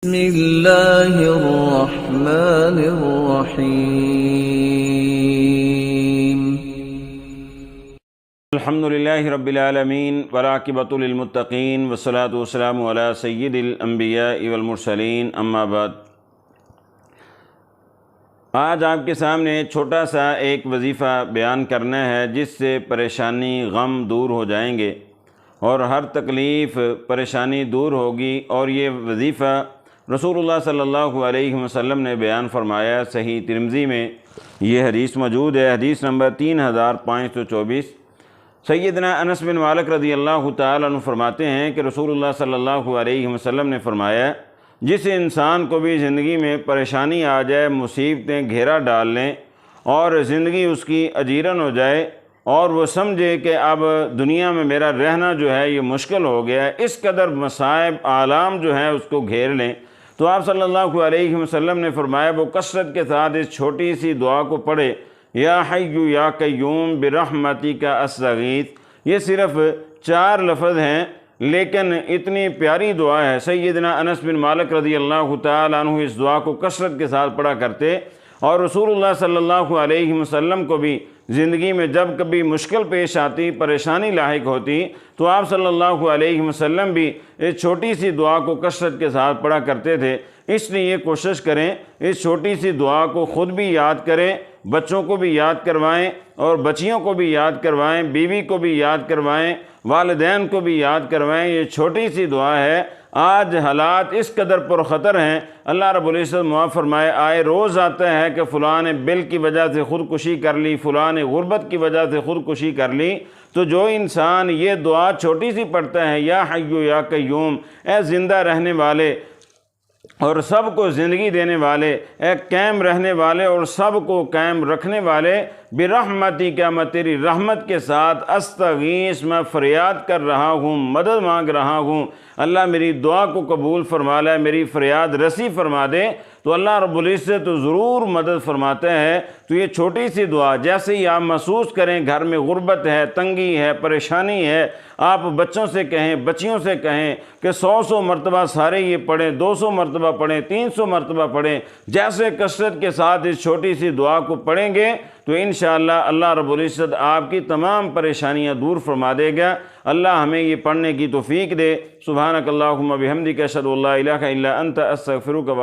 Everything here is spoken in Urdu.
بسم اللہ الرحمن الرحیم الحمدللہ رب العالمین والعاقبۃ للمتقین والصلاۃ والسلام علی سید الانبیاء والمرسلین اما بعد۔ آج آپ کے سامنے چھوٹا سا ایک وظیفہ بیان کرنا ہے جس سے پریشانی غم دور ہو جائیں گے اور ہر تکلیف پریشانی دور ہوگی، اور یہ وظیفہ رسول اللہ صلی اللہ علیہ وسلم نے بیان فرمایا۔ صحیح ترمذی میں یہ حدیث موجود ہے، حدیث نمبر 3524۔ سیدنا انس بن مالک رضی اللہ تعالیٰ عنہ فرماتے ہیں کہ رسول اللہ صلی اللہ علیہ وسلم نے فرمایا، جس انسان کو بھی زندگی میں پریشانی آ جائے، مصیبتیں گھیرا ڈال لیں اور زندگی اس کی اجیرن ہو جائے اور وہ سمجھے کہ اب دنیا میں میرا رہنا جو ہے یہ مشکل ہو گیا ہے، اس قدر مصائب آلام جو ہیں اس کو گھیر لیں، تو آپ صلی اللہ علیہ وسلم نے فرمایا وہ کثرت کے ساتھ اس چھوٹی سی دعا کو پڑھے، یا حی یا قیوم برحمتک استغیث۔ یہ صرف 4 لفظ ہیں لیکن اتنی پیاری دعا ہے۔ سیدنا انس بن مالک رضی اللہ تعالیٰ عنہ اس دعا کو کثرت کے ساتھ پڑھا کرتے، اور رسول اللہ صلی اللہ علیہ وسلم کو بھی زندگی میں جب کبھی مشکل پیش آتی، پریشانی لاحق ہوتی، تو آپ صلی اللہ علیہ وسلم بھی اس چھوٹی سی دعا کو کثرت کے ساتھ پڑھا کرتے تھے۔ اس لیے کوشش کریں اس چھوٹی سی دعا کو خود بھی یاد کریں، بچوں کو بھی یاد کروائیں اور بچیوں کو بھی یاد کروائیں، بیوی کو بھی یاد کروائیں، والدین کو بھی یاد کروائیں۔ یہ چھوٹی سی دعا ہے۔ آج حالات اس قدر پر خطر ہیں، اللہ رب العزت معاف فرمائے، آئے روز آتا ہے کہ فلاں نے بل کی وجہ سے خودکشی کر لی، فلاں نے غربت کی وجہ سے خودکشی کر لی۔ تو جو انسان یہ دعا چھوٹی سی پڑھتا ہے، یا حی یا قیوم، اے زندہ رہنے والے اور سب کو زندگی دینے والے، اے قائم رہنے والے اور سب کو قائم رکھنے والے، برحمتک، میں تیری رحمت کے ساتھ استغیث، میں فریاد کر رہا ہوں، مدد مانگ رہا ہوں، اللہ میری دعا کو قبول فرما لے، میری فریاد رسی فرما دے، تو اللہ رب العزت تو ضرور مدد فرماتا ہے۔ تو یہ چھوٹی سی دعا جیسے ہی آپ محسوس کریں گھر میں غربت ہے، تنگی ہے، پریشانی ہے، آپ بچوں سے کہیں، بچیوں سے کہیں کہ 100 مرتبہ سارے یہ پڑھیں، 200 مرتبہ پڑھیں، 300 مرتبہ پڑھیں۔ جیسے کثرت کے ساتھ اس چھوٹی سی دعا کو پڑھیں گے تو انشاءاللہ اللہ رب العزت آپ کی تمام پریشانیاں دور فرما دے گا۔ اللہ ہمیں یہ پڑھنے کی توفیق دے۔ سبحانک اللہم بحمدک، اشہد ان لا الہ الا انت، استغفرک و اتوب